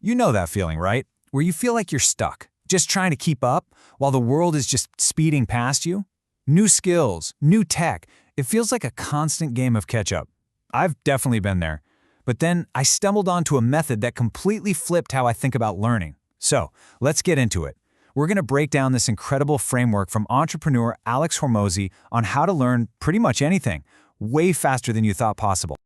You know that feeling, right? Where you feel like you're stuck, just trying to keep up while the world is just speeding past you? New skills, new tech, it feels like a constant game of catch-up. I've definitely been there. But then I stumbled onto a method that completely flipped how I think about learning. So, let's get into it. We're going to break down this incredible framework from entrepreneur Alex Hormozi on how to learn pretty much anything, way faster than you thought possible.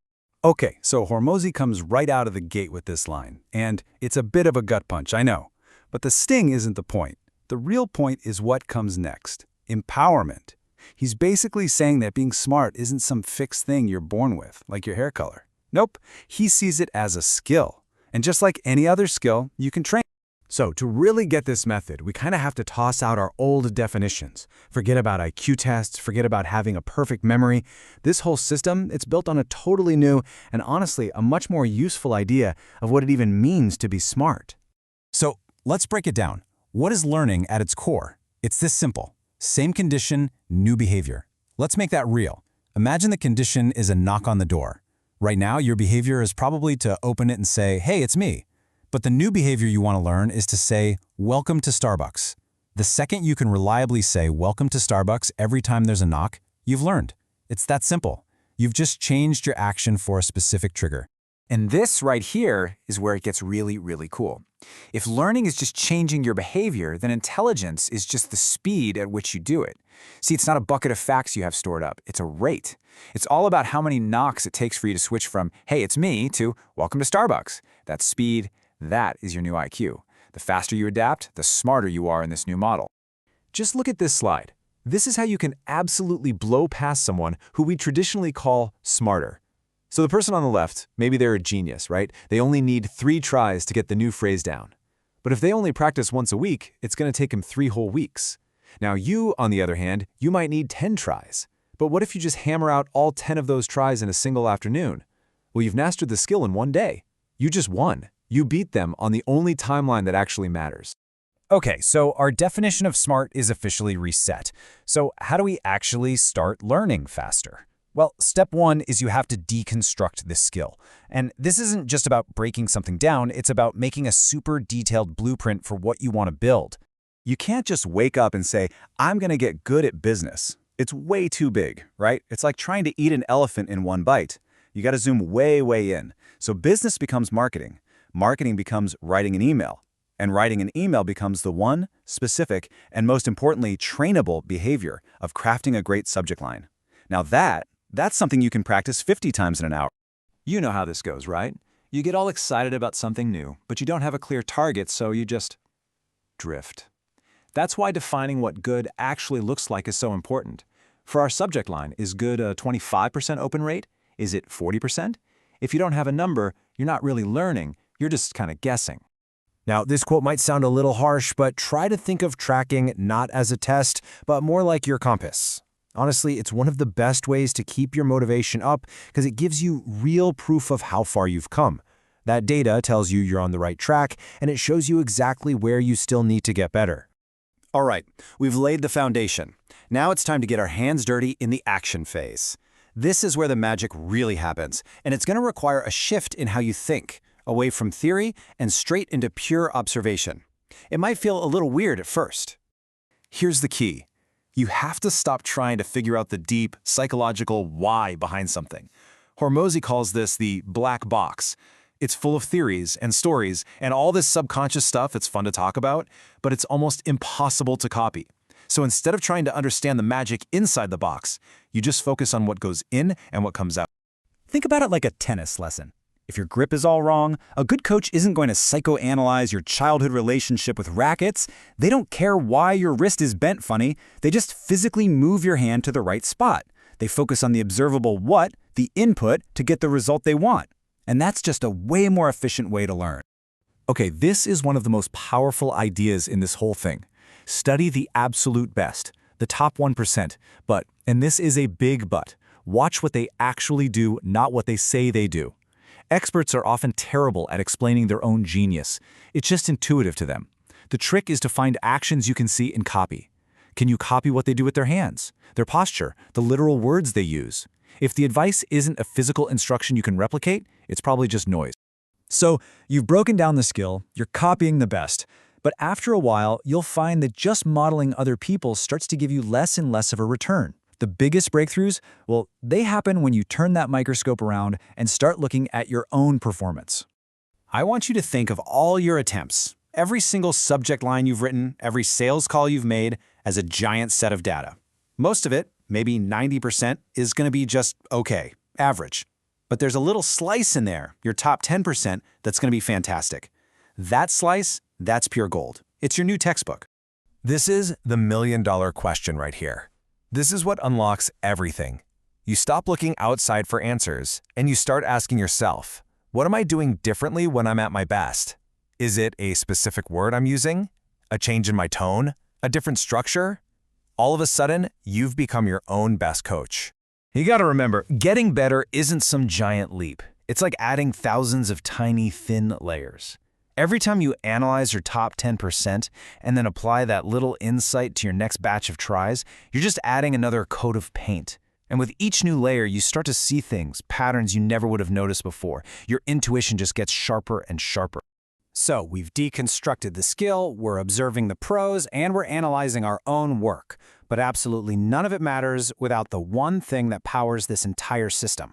Okay, so Hormozi comes right out of the gate with this line, and it's a bit of a gut punch, I know. But the sting isn't the point. The real point is what comes next. Empowerment. He's basically saying that being smart isn't some fixed thing you're born with, like your hair color. Nope, he sees it as a skill. And just like any other skill, you can train. So to really get this method, we kind of have to toss out our old definitions. Forget about IQ tests, forget about having a perfect memory. This whole system, it's built on a totally new and honestly a much more useful idea of what it even means to be smart. So, let's break it down. What is learning at its core? It's this simple. Same condition, new behavior. Let's make that real. Imagine the condition is a knock on the door. Right now, your behavior is probably to open it and say, "Hey, it's me." But the new behavior you want to learn is to say, "Welcome to Starbucks." The second you can reliably say, "Welcome to Starbucks" every time there's a knock, you've learned. It's that simple. You've just changed your action for a specific trigger. And this right here is where it gets really, really cool. If learning is just changing your behavior, then intelligence is just the speed at which you do it. See, it's not a bucket of facts you have stored up. It's a rate. It's all about how many knocks it takes for you to switch from, "Hey, it's me," to "Welcome to Starbucks." That speed, that is your new IQ. The faster you adapt, the smarter you are in this new model. Just look at this slide. This is how you can absolutely blow past someone who we traditionally call smarter. So the person on the left, maybe they're a genius, right? They only need 3 tries to get the new phrase down. But if they only practice once a week, it's going to take them 3 whole weeks. Now you, on the other hand, you might need 10 tries. But what if you just hammer out all 10 of those tries in a single afternoon? Well, you've mastered the skill in one day. You just won. You beat them on the only timeline that actually matters. Okay, so our definition of smart is officially reset. So how do we actually start learning faster? Well, step 1 is you have to deconstruct this skill. And this isn't just about breaking something down, it's about making a super detailed blueprint for what you want to build. You can't just wake up and say, "I'm going to get good at business." It's way too big, right? It's like trying to eat an elephant in one bite. You got to zoom way, way in. So business becomes marketing. Marketing becomes writing an email. And writing an email becomes the one, specific, and most importantly, trainable behavior of crafting a great subject line. Now that's something you can practice 50 times in an hour. You know how this goes, right? You get all excited about something new, but you don't have a clear target, so you just drift. That's why defining what good actually looks like is so important. For our subject line, is good a 25% open rate? Is it 40%? If you don't have a number, you're not really learning, you're just kind of guessing. Now, this quote might sound a little harsh, but try to think of tracking not as a test, but more like your compass. Honestly, it's one of the best ways to keep your motivation up because it gives you real proof of how far you've come. That data tells you you're on the right track, and it shows you exactly where you still need to get better. All right, we've laid the foundation. Now it's time to get our hands dirty in the action phase. This is where the magic really happens, and it's going to require a shift in how you think, away from theory and straight into pure observation. It might feel a little weird at first. Here's the key. You have to stop trying to figure out the deep, psychological why behind something. Hormozi calls this the black box. It's full of theories and stories and all this subconscious stuff it's fun to talk about, but it's almost impossible to copy. So instead of trying to understand the magic inside the box, you just focus on what goes in and what comes out. Think about it like a tennis lesson. If your grip is all wrong, a good coach isn't going to psychoanalyze your childhood relationship with rackets. They don't care why your wrist is bent funny. They just physically move your hand to the right spot. They focus on the observable what, the input, to get the result they want. And that's just a way more efficient way to learn. Okay, this is one of the most powerful ideas in this whole thing. Study the absolute best, the top 1%. But, and this is a big but, watch what they actually do, not what they say they do. Experts are often terrible at explaining their own genius. It's just intuitive to them. The trick is to find actions you can see and copy. Can you copy what they do with their hands, their posture, the literal words they use? If the advice isn't a physical instruction you can replicate, it's probably just noise. So you've broken down the skill, you're copying the best, but after a while, you'll find that just modeling other people starts to give you less and less of a return. The biggest breakthroughs, well, they happen when you turn that microscope around and start looking at your own performance. I want you to think of all your attempts, every single subject line you've written, every sales call you've made, as a giant set of data. Most of it, maybe 90%, is going to be just okay, average. But there's a little slice in there, your top 10%, that's going to be fantastic. That slice, that's pure gold. It's your new textbook. This is the million-dollar question right here. This is what unlocks everything. You stop looking outside for answers, and you start asking yourself, what am I doing differently when I'm at my best? Is it a specific word I'm using? A change in my tone? A different structure? All of a sudden, you've become your own best coach. You gotta remember, getting better isn't some giant leap. It's like adding thousands of tiny, thin layers. Every time you analyze your top 10% and then apply that little insight to your next batch of tries, you're just adding another coat of paint. And with each new layer, you start to see things, patterns you never would have noticed before. Your intuition just gets sharper and sharper. So we've deconstructed the skill, we're observing the pros, and we're analyzing our own work. But absolutely none of it matters without the one thing that powers this entire system.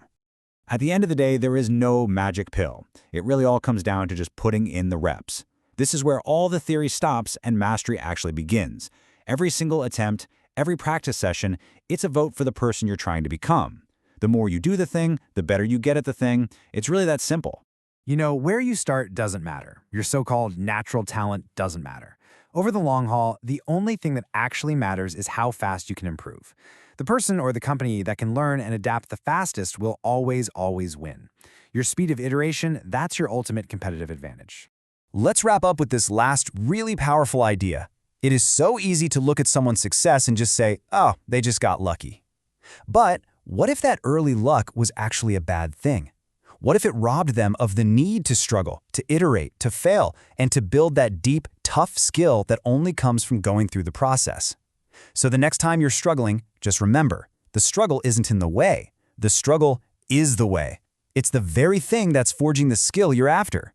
At the end of the day, there is no magic pill. It really all comes down to just putting in the reps. This is where all the theory stops and mastery actually begins. Every single attempt, every practice session, it's a vote for the person you're trying to become. The more you do the thing, the better you get at the thing. It's really that simple. You know, where you start doesn't matter. Your so-called natural talent doesn't matter. Over the long haul, the only thing that actually matters is how fast you can improve. The person or the company that can learn and adapt the fastest will always win. Your speed of iteration, that's your ultimate competitive advantage. Let's wrap up with this last really powerful idea. It is so easy to look at someone's success and just say, oh, they just got lucky. But what if that early luck was actually a bad thing? What if it robbed them of the need to struggle, to iterate, to fail, and to build that deep, tough skill that only comes from going through the process? So the next time you're struggling, just remember, the struggle isn't in the way. The struggle is the way. It's the very thing that's forging the skill you're after.